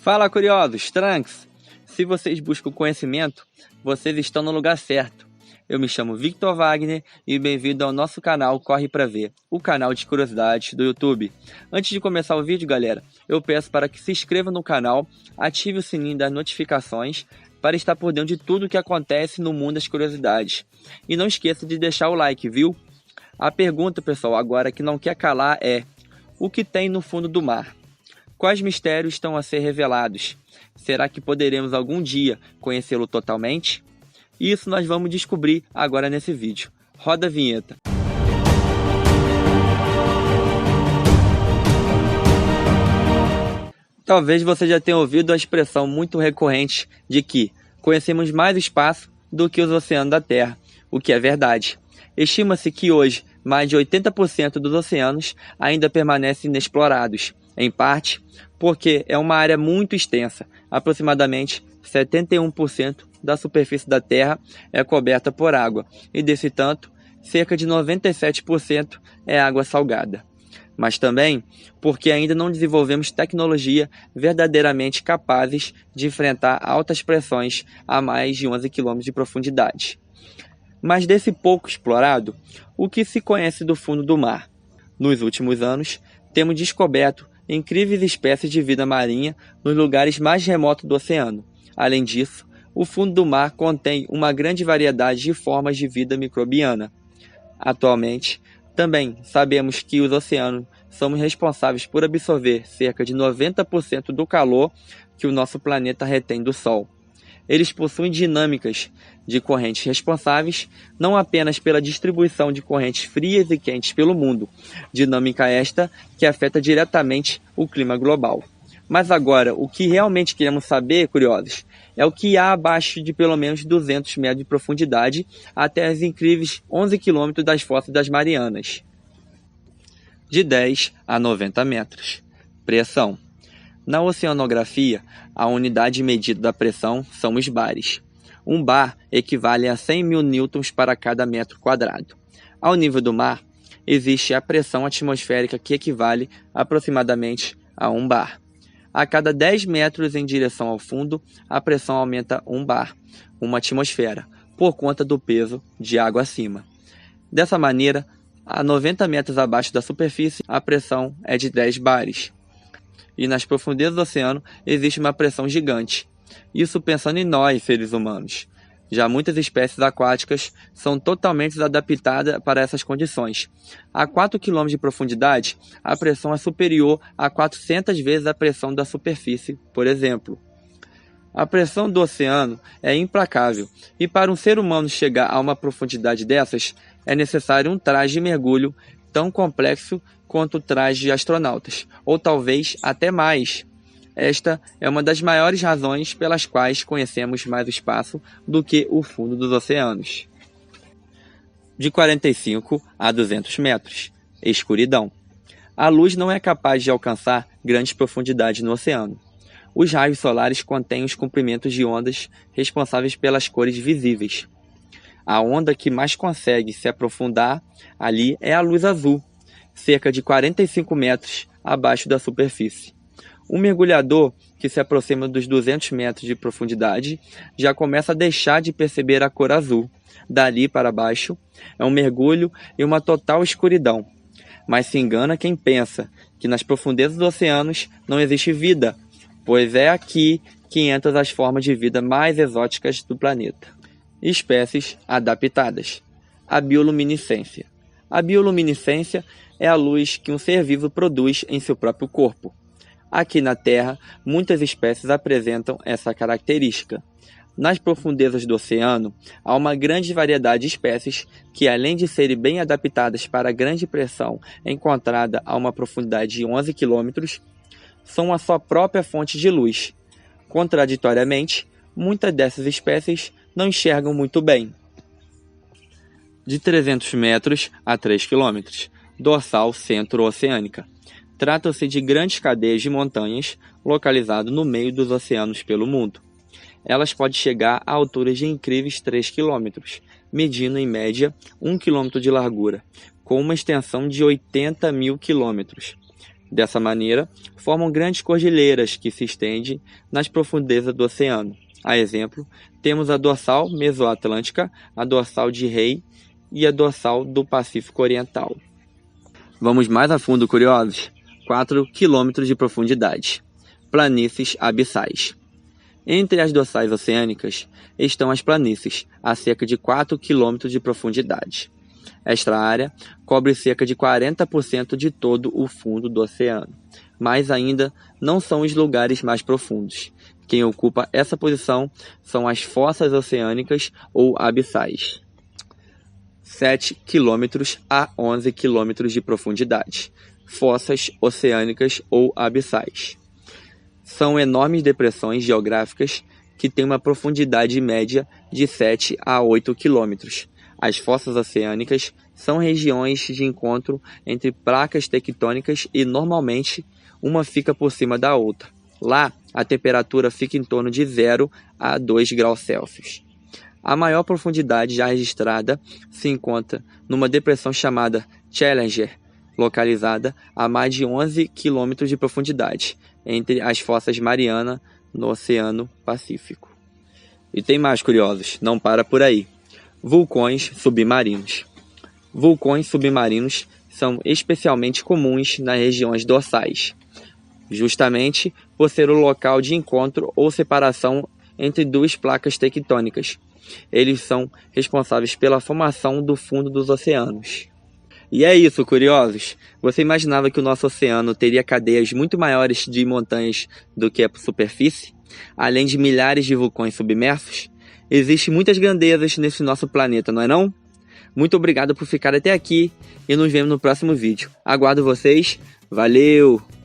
Fala, curiosos, Trunks! Se vocês buscam conhecimento, vocês estão no lugar certo. Eu me chamo Victor Wagner e bem-vindo ao nosso canal Corre Pra Ver, o canal de curiosidades do YouTube. Antes de começar o vídeo, galera, eu peço para que se inscreva no canal, ative o sininho das notificações para estar por dentro de tudo o que acontece no mundo das curiosidades. E não esqueça de deixar o like, viu? A pergunta, pessoal, agora que não quer calar é: o que tem no fundo do mar? Quais mistérios estão a ser revelados? Será que poderemos algum dia conhecê-lo totalmente? Isso nós vamos descobrir agora nesse vídeo. Roda a vinheta. Talvez você já tenha ouvido a expressão muito recorrente de que conhecemos mais o espaço do que os oceanos da Terra, o que é verdade. Estima-se que hoje mais de 80% dos oceanos ainda permanecem inexplorados, em parte porque é uma área muito extensa. Aproximadamente 71% da superfície da Terra é coberta por água, e desse tanto, cerca de 97% é água salgada. Mas também porque ainda não desenvolvemos tecnologia verdadeiramente capazes de enfrentar altas pressões a mais de 11 km de profundidade. Mas desse pouco explorado, o que se conhece do fundo do mar? Nos últimos anos, temos descoberto incríveis espécies de vida marinha nos lugares mais remotos do oceano. Além disso, o fundo do mar contém uma grande variedade de formas de vida microbiana. Atualmente, também sabemos que os oceanos são responsáveis por absorver cerca de 90% do calor que o nosso planeta retém do Sol. Eles possuem dinâmicas de correntes responsáveis não apenas pela distribuição de correntes frias e quentes pelo mundo, dinâmica esta que afeta diretamente o clima global. Mas agora, o que realmente queremos saber, curiosos, é o que há abaixo de pelo menos 200 metros de profundidade até os incríveis 11 quilômetros das fossas das Marianas. De 10 a 90 metros. Pressão. Na oceanografia, a unidade medida da pressão são os bares. Um bar equivale a 100 mil newtons para cada metro quadrado. Ao nível do mar, existe a pressão atmosférica que equivale aproximadamente a 1 bar. A cada 10 metros em direção ao fundo, a pressão aumenta 1 bar, uma atmosfera, por conta do peso de água acima. Dessa maneira, a 90 metros abaixo da superfície, a pressão é de 10 bares. E nas profundezas do oceano existe uma pressão gigante. Isso pensando em nós, seres humanos. Já muitas espécies aquáticas são totalmente adaptadas para essas condições. A 4 km de profundidade, a pressão é superior a 400 vezes a pressão da superfície, por exemplo. A pressão do oceano é implacável, e para um ser humano chegar a uma profundidade dessas, é necessário um traje de mergulho tão complexo quanto o traje de astronautas, ou talvez até mais. Esta é uma das maiores razões pelas quais conhecemos mais o espaço do que o fundo dos oceanos. De 45 a 200 metros. Escuridão. A luz não é capaz de alcançar grandes profundidades no oceano. Os raios solares contêm os comprimentos de ondas responsáveis pelas cores visíveis. A onda que mais consegue se aprofundar ali é a luz azul, cerca de 45 metros abaixo da superfície. Um mergulhador que se aproxima dos 200 metros de profundidade já começa a deixar de perceber a cor azul. Dali para baixo é um mergulho e uma total escuridão. Mas se engana quem pensa que nas profundezas dos oceanos não existe vida, pois é aqui que entram as formas de vida mais exóticas do planeta. Espécies adaptadas. A bioluminescência. A bioluminescência é a luz que um ser vivo produz em seu próprio corpo. Aqui na Terra, muitas espécies apresentam essa característica. Nas profundezas do oceano, há uma grande variedade de espécies que, além de serem bem adaptadas para a grande pressão encontrada a uma profundidade de 11 km, são a sua própria fonte de luz. Contraditoriamente, muitas dessas espécies não enxergam muito bem. De 300 metros a 3 km. Dorsal centro-oceânica. Trata-se de grandes cadeias de montanhas localizadas no meio dos oceanos pelo mundo. Elas podem chegar a alturas de incríveis 3 km, medindo em média 1 km de largura, com uma extensão de 80 mil quilômetros. Dessa maneira, formam grandes cordilheiras que se estendem nas profundezas do oceano. A exemplo, temos a dorsal mesoatlântica, a dorsal de Rey e a dorsal do Pacífico Oriental. Vamos mais a fundo, curiosos? 4 km de profundidade. Planícies abissais. Entre as dorsais oceânicas estão as planícies, a cerca de 4 km de profundidade. Esta área cobre cerca de 40% de todo o fundo do oceano, mas ainda não são os lugares mais profundos. Quem ocupa essa posição são as fossas oceânicas ou abissais. 7 km a 11 km de profundidade. Fossas oceânicas ou abissais. São enormes depressões geográficas que têm uma profundidade média de 7 a 8 km. As fossas oceânicas são regiões de encontro entre placas tectônicas e, normalmente, uma fica por cima da outra. Lá, a temperatura fica em torno de 0 a 2 graus Celsius. A maior profundidade já registrada se encontra numa depressão chamada Challenger, localizada a mais de 11 km de profundidade, entre as fossas Mariana, no Oceano Pacífico. E tem mais, curiosos, não para por aí. Vulcões submarinos. Vulcões submarinos são especialmente comuns nas regiões dorsais, justamente por ser o local de encontro ou separação entre duas placas tectônicas. Eles são responsáveis pela formação do fundo dos oceanos. E é isso, curiosos. Você imaginava que o nosso oceano teria cadeias muito maiores de montanhas do que a superfície? Além de milhares de vulcões submersos? Existem muitas grandezas nesse nosso planeta, não é não? Muito obrigado por ficar até aqui e nos vemos no próximo vídeo. Aguardo vocês. Valeu!